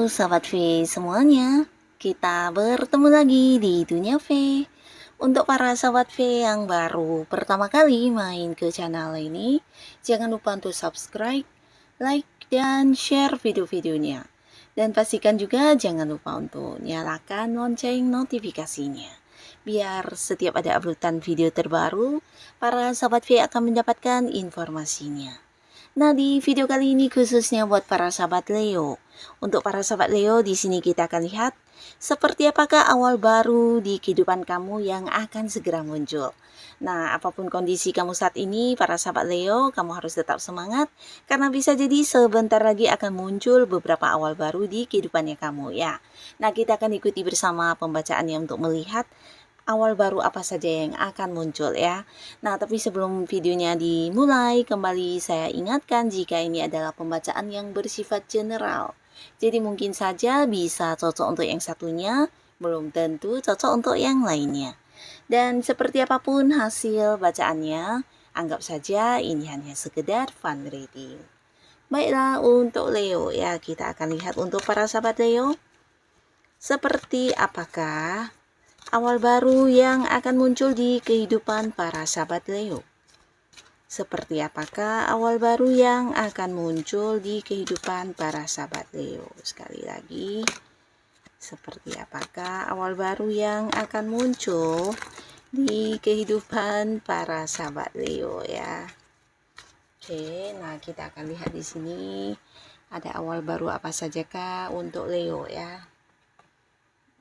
Halo Sahabat V semuanya, kita bertemu lagi di Dunia V. Untuk para Sahabat V yang baru pertama kali main ke channel ini, jangan lupa untuk subscribe, like, dan share video-videonya. Dan pastikan juga jangan lupa untuk nyalakan lonceng notifikasinya. Biar setiap ada uploadan video terbaru, para Sahabat V akan mendapatkan informasinya. Nah, di video kali ini khususnya buat para sahabat Leo. Untuk para sahabat Leo, di sini kita akan lihat seperti apakah awal baru di kehidupan kamu yang akan segera muncul. Nah, apapun kondisi kamu saat ini, para sahabat Leo, kamu harus tetap semangat karena bisa jadi sebentar lagi akan muncul beberapa awal baru di kehidupannya kamu ya. Nah, kita akan ikuti bersama pembacaannya untuk melihat awal baru apa saja yang akan muncul ya. Nah, tapi sebelum videonya dimulai, kembali saya ingatkan jika ini adalah pembacaan yang bersifat general. Jadi mungkin saja bisa cocok untuk yang satunya, belum tentu cocok untuk yang lainnya. Dan seperti apapun hasil bacaannya, anggap saja ini hanya sekedar fun reading. Baiklah, untuk Leo ya, kita akan lihat untuk para sahabat Leo. Seperti apakah awal baru yang akan muncul di kehidupan para sahabat Leo? Seperti apakah awal baru yang akan muncul di kehidupan para sahabat Leo? Sekali lagi, seperti apakah awal baru yang akan muncul di kehidupan para sahabat Leo ya? Oke, nah kita akan lihat di sini ada awal baru apa saja kah untuk Leo ya?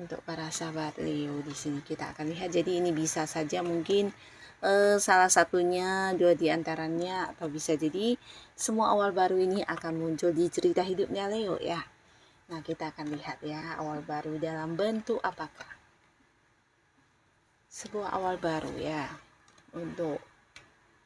Untuk para sahabat Leo di sini kita akan lihat. Jadi ini bisa saja mungkin salah satunya, dua di antaranya, atau bisa jadi semua awal baru ini akan muncul di cerita hidupnya Leo ya. Nah, kita akan lihat ya awal baru dalam bentuk apakah. Sebuah awal baru ya untuk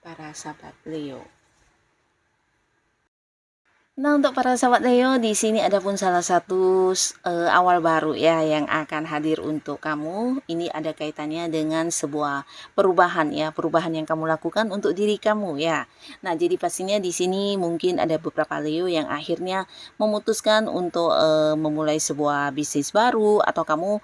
para sahabat Leo. Nah, untuk para sahabat Leo, di sini ada pun salah satu awal baru ya yang akan hadir untuk kamu. Ini ada kaitannya dengan sebuah perubahan ya, perubahan yang kamu lakukan untuk diri kamu ya. Nah, jadi pastinya di sini mungkin ada beberapa Leo yang akhirnya memutuskan untuk memulai sebuah bisnis baru, atau kamu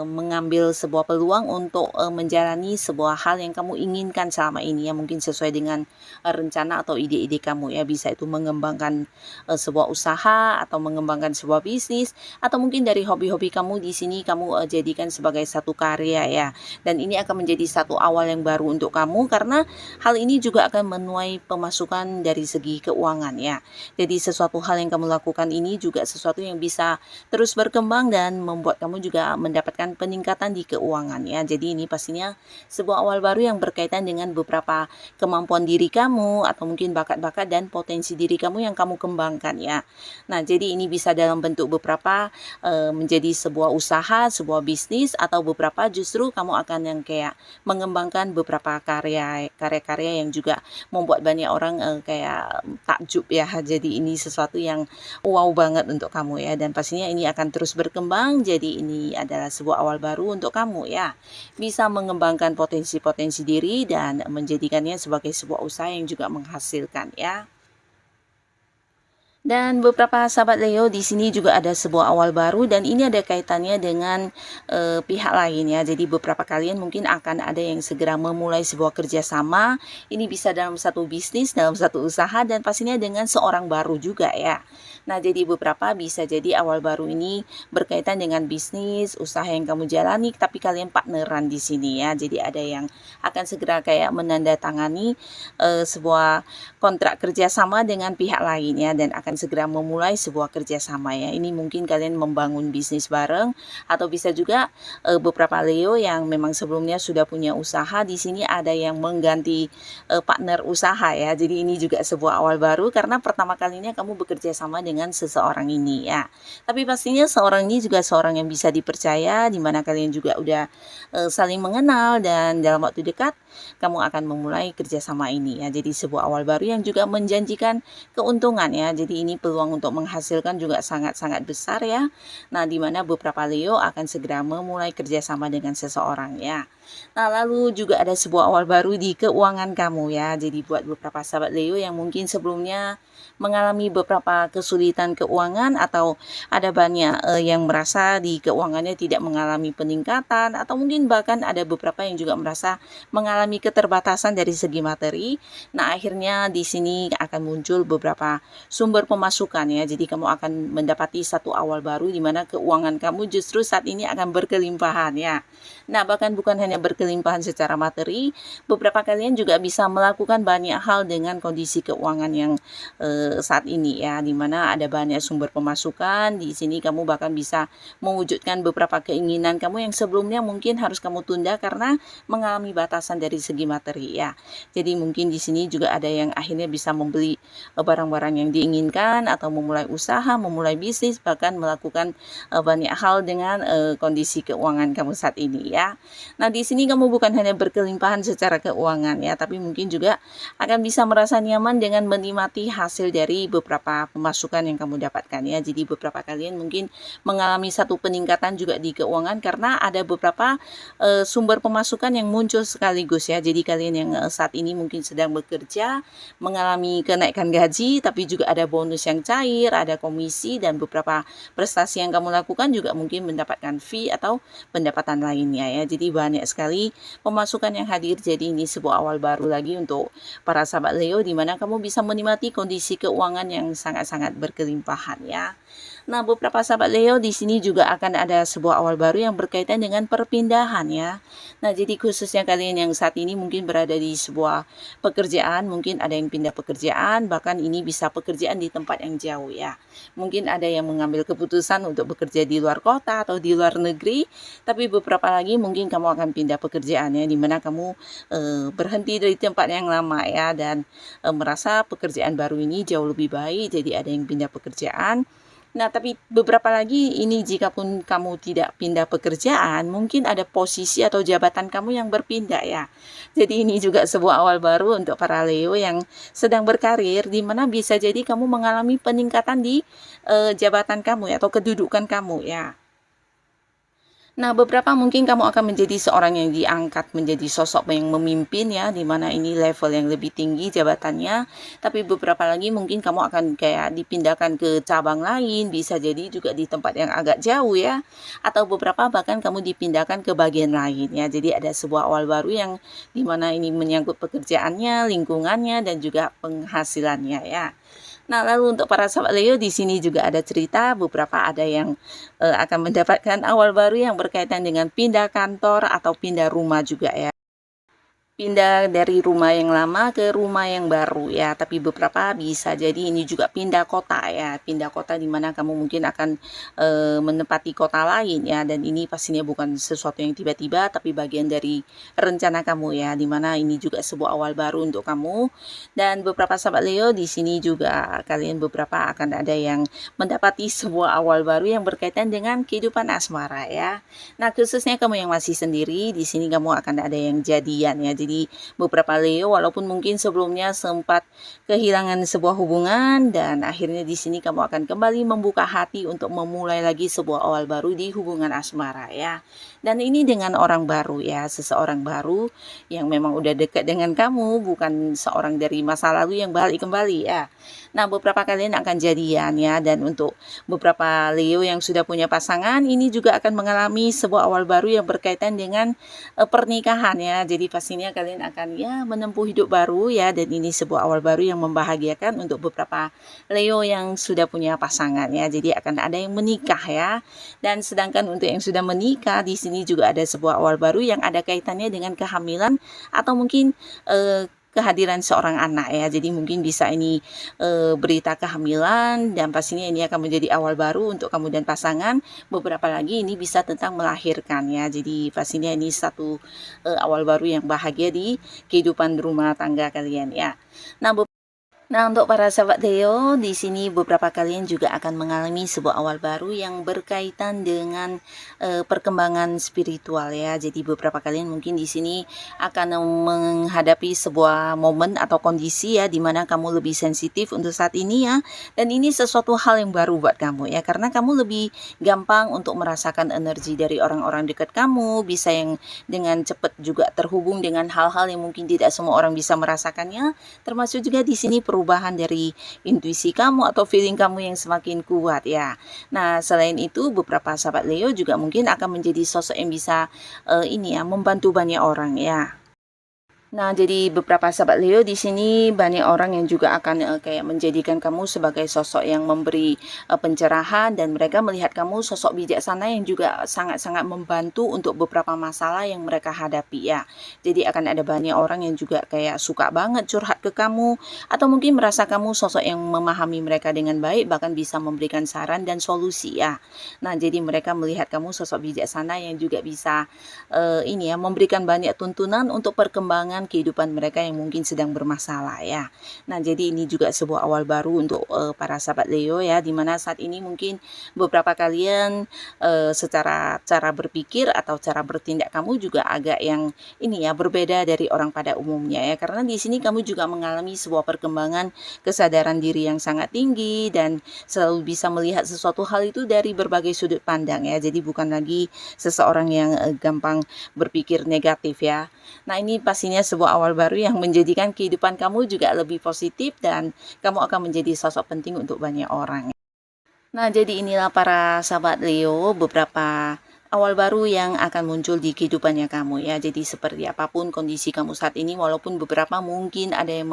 mengambil sebuah peluang untuk menjalani sebuah hal yang kamu inginkan selama ini ya, mungkin sesuai dengan rencana atau ide-ide kamu ya. Bisa itu mengembangkan sebuah usaha atau mengembangkan sebuah bisnis, atau mungkin dari hobi-hobi kamu di sini kamu jadikan sebagai satu karya ya. Dan ini akan menjadi satu awal yang baru untuk kamu karena hal ini juga akan menuai pemasukan dari segi keuangan ya. Jadi sesuatu hal yang kamu lakukan ini juga sesuatu yang bisa terus berkembang dan membuat kamu juga mendapatkan peningkatan di keuangan ya. Jadi ini pastinya sebuah awal baru yang berkaitan dengan beberapa kemampuan diri kamu, atau mungkin bakat-bakat dan potensi diri kamu yang kamu kembangkan ya. Nah, jadi ini bisa dalam bentuk beberapa menjadi sebuah usaha, sebuah bisnis, atau beberapa justru kamu akan yang kayak mengembangkan beberapa karya-karya yang juga membuat banyak orang kayak takjub ya. Jadi ini sesuatu yang wow banget untuk kamu ya, dan pastinya ini akan terus berkembang. Jadi ini adalah sebuah awal baru untuk kamu ya. Bisa mengembangkan potensi-potensi diri dan menjadikannya sebagai sebuah usaha yang juga menghasilkan ya. Dan beberapa sahabat Leo di sini juga ada sebuah awal baru, dan ini ada kaitannya dengan pihak lain ya. Jadi beberapa kalian mungkin akan ada yang segera memulai sebuah kerjasama. Ini bisa dalam satu bisnis, dalam satu usaha, dan pastinya dengan seorang baru juga ya. Nah, jadi beberapa bisa jadi awal baru ini berkaitan dengan bisnis, usaha yang kamu jalani, tapi kalian partneran di sini ya. Jadi ada yang akan segera kayak menandatangani sebuah kontrak kerjasama dengan pihak lain ya, dan akan segera memulai sebuah kerjasama ya. Ini mungkin kalian membangun bisnis bareng, atau bisa juga beberapa Leo yang memang sebelumnya sudah punya usaha, di sini ada yang mengganti partner usaha ya. Jadi ini juga sebuah awal baru karena pertama kalinya kamu bekerja sama dengan seseorang ini ya. Tapi pastinya seorang ini juga seorang yang bisa dipercaya, di mana kalian juga udah saling mengenal, dan dalam waktu dekat kamu akan memulai kerjasama ini ya. Jadi sebuah awal baru yang juga menjanjikan keuntungan ya. Jadi ini peluang untuk menghasilkan juga sangat-sangat besar ya. Nah, di mana beberapa Leo akan segera memulai kerjasama dengan seseorang ya. Nah, lalu juga ada sebuah awal baru di keuangan kamu ya. Jadi buat beberapa sahabat Leo yang mungkin sebelumnya mengalami beberapa kesulitan keuangan, atau ada banyak yang merasa di keuangannya tidak mengalami peningkatan, atau mungkin bahkan ada beberapa yang juga merasa mengalami keterbatasan dari segi materi. Nah, akhirnya di sini akan muncul beberapa sumber pemasukan ya. Jadi kamu akan mendapati satu awal baru di mana keuangan kamu justru saat ini akan berkelimpahan ya. Nah, bahkan bukan hanya berkelimpahan secara materi, beberapa kalian juga bisa melakukan banyak hal dengan kondisi keuangan yang saat ini ya, di mana ada banyak sumber pemasukan. Di sini kamu bahkan bisa mewujudkan beberapa keinginan kamu yang sebelumnya mungkin harus kamu tunda karena mengalami batasan dari segi materi ya. Jadi mungkin di sini juga ada yang akhirnya bisa membeli barang-barang yang diinginkan, atau memulai usaha, memulai bisnis, bahkan melakukan banyak hal dengan kondisi keuangan kamu saat ini ya. Nah, di sini kamu bukan hanya berkelimpahan secara keuangan ya, tapi mungkin juga akan bisa merasa nyaman dengan menikmati hasil dari beberapa pemasukan yang kamu dapatkan ya. Jadi beberapa kalian mungkin mengalami satu peningkatan juga di keuangan karena ada beberapa sumber pemasukan yang muncul sekaligus ya. Jadi kalian yang saat ini mungkin sedang bekerja mengalami kenaikan gaji, tapi juga ada bonus yang cair, ada komisi, dan beberapa prestasi yang kamu lakukan juga mungkin mendapatkan fee atau pendapatan lainnya ya. Jadi banyak sekali pemasukan yang hadir. Jadi ini sebuah awal baru lagi untuk para sahabat Leo, di mana kamu bisa menikmati kondisi keuangan yang sangat-sangat berkelimpahan ya. Nah, beberapa sahabat Leo di sini juga akan ada sebuah awal baru yang berkaitan dengan perpindahan ya. Nah, jadi khususnya kalian yang saat ini mungkin berada di sebuah pekerjaan, mungkin ada yang pindah pekerjaan, bahkan ini bisa pekerjaan di tempat yang jauh ya. Mungkin ada yang mengambil keputusan untuk bekerja di luar kota atau di luar negeri, tapi beberapa lagi mungkin kamu akan pindah pekerjaan ya, di mana kamu berhenti dari tempat yang lama ya, dan merasa pekerjaan baru ini jauh lebih baik, jadi ada yang pindah pekerjaan. Nah, tapi beberapa lagi ini jika pun kamu tidak pindah pekerjaan, mungkin ada posisi atau jabatan kamu yang berpindah ya. Jadi ini juga sebuah awal baru untuk para Leo yang sedang berkarir, di mana bisa jadi kamu mengalami peningkatan di jabatan kamu ya, atau kedudukan kamu ya. Nah, beberapa mungkin kamu akan menjadi seorang yang diangkat menjadi sosok yang memimpin ya, di mana ini level yang lebih tinggi jabatannya. Tapi beberapa lagi mungkin kamu akan kayak dipindahkan ke cabang lain, bisa jadi juga di tempat yang agak jauh ya. Atau beberapa bahkan kamu dipindahkan ke bagian lain ya. Jadi ada sebuah awal baru yang di mana ini menyangkut pekerjaannya, lingkungannya, dan juga penghasilannya ya. Nah, lalu untuk para sahabat Leo di sini juga ada cerita, beberapa ada yang akan mendapatkan awal baru yang berkaitan dengan pindah kantor atau pindah rumah juga ya. Pindah dari rumah yang lama ke rumah yang baru ya, tapi beberapa bisa jadi ini juga pindah kota ya, pindah kota di mana kamu mungkin akan menempati kota lain ya, dan ini pastinya bukan sesuatu yang tiba-tiba, tapi bagian dari rencana kamu ya, di mana ini juga sebuah awal baru untuk kamu. Dan beberapa sahabat Leo di sini juga kalian beberapa akan ada yang mendapati sebuah awal baru yang berkaitan dengan kehidupan asmara ya. Nah, khususnya kamu yang masih sendiri, di sini kamu akan ada yang jadian ya. Jadi beberapa Leo walaupun mungkin sebelumnya sempat kehilangan sebuah hubungan, dan akhirnya di sini kamu akan kembali membuka hati untuk memulai lagi sebuah awal baru di hubungan asmara ya. Dan ini dengan orang baru ya, seseorang baru yang memang udah dekat dengan kamu, bukan seorang dari masa lalu yang balik kembali ya. Nah, beberapa kalian akan jadian ya, dan untuk beberapa Leo yang sudah punya pasangan, ini juga akan mengalami sebuah awal baru yang berkaitan dengan pernikahan ya. Jadi pastinya kalian akan ya menempuh hidup baru ya, dan ini sebuah awal baru yang membahagiakan untuk beberapa Leo yang sudah punya pasangan ya. Jadi akan ada yang menikah ya. Dan sedangkan untuk yang sudah menikah, di sini juga ada sebuah awal baru yang ada kaitannya dengan kehamilan, atau mungkin kehadiran seorang anak ya. Jadi mungkin bisa ini berita kehamilan, dan pastinya ini akan menjadi awal baru untuk kamu dan pasangan. Beberapa lagi ini bisa tentang melahirkan ya. Jadi pastinya ini satu awal baru yang bahagia di kehidupan rumah tangga kalian ya. Nah, untuk para sahabat Leo, di sini beberapa kalian juga akan mengalami sebuah awal baru yang berkaitan dengan perkembangan spiritual ya. Jadi beberapa kalian mungkin di sini akan menghadapi sebuah momen atau kondisi ya, di mana kamu lebih sensitif untuk saat ini ya. Dan ini sesuatu hal yang baru buat kamu ya, karena kamu lebih gampang untuk merasakan energi dari orang-orang dekat kamu, bisa yang dengan cepat juga terhubung dengan hal-hal yang mungkin tidak semua orang bisa merasakannya. Termasuk juga di sini perubahan perubahan dari intuisi kamu atau feeling kamu yang semakin kuat ya. Nah, selain itu beberapa sahabat Leo juga mungkin akan menjadi sosok yang bisa ini ya membantu banyak orang ya. Nah, jadi beberapa sahabat Leo di sini banyak orang yang juga akan kayak menjadikan kamu sebagai sosok yang memberi pencerahan, dan mereka melihat kamu sosok bijaksana yang juga sangat-sangat membantu untuk beberapa masalah yang mereka hadapi ya. Jadi akan ada banyak orang yang juga kayak suka banget curhat ke kamu, atau mungkin merasa kamu sosok yang memahami mereka dengan baik, bahkan bisa memberikan saran dan solusi ya. Nah, jadi mereka melihat kamu sosok bijaksana yang juga bisa ini ya memberikan banyak tuntunan untuk perkembangan kehidupan mereka yang mungkin sedang bermasalah ya. Nah, jadi ini juga sebuah awal baru untuk para sahabat Leo ya, dimana saat ini mungkin beberapa kalian secara cara berpikir atau cara bertindak kamu juga agak yang ini ya berbeda dari orang pada umumnya ya, karena di sini kamu juga mengalami sebuah perkembangan kesadaran diri yang sangat tinggi dan selalu bisa melihat sesuatu hal itu dari berbagai sudut pandang ya. Jadi bukan lagi seseorang yang gampang berpikir negatif ya. Nah, ini pastinya sebuah awal baru yang menjadikan kehidupan kamu juga lebih positif dan kamu akan menjadi sosok penting untuk banyak orang. Nah, jadi inilah para sahabat Leo beberapa awal baru yang akan muncul di kehidupannya kamu ya. Jadi seperti apapun kondisi kamu saat ini, walaupun beberapa mungkin ada yang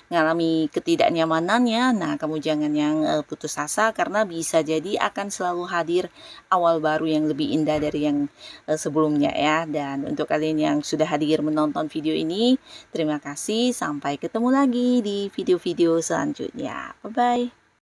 mengalami ketidaknyamanannya, nah kamu jangan yang putus asa, karena bisa jadi akan selalu hadir awal baru yang lebih indah dari yang sebelumnya ya. Dan untuk kalian yang sudah hadir menonton video ini, terima kasih. Sampai ketemu lagi di video-video selanjutnya. Bye-bye.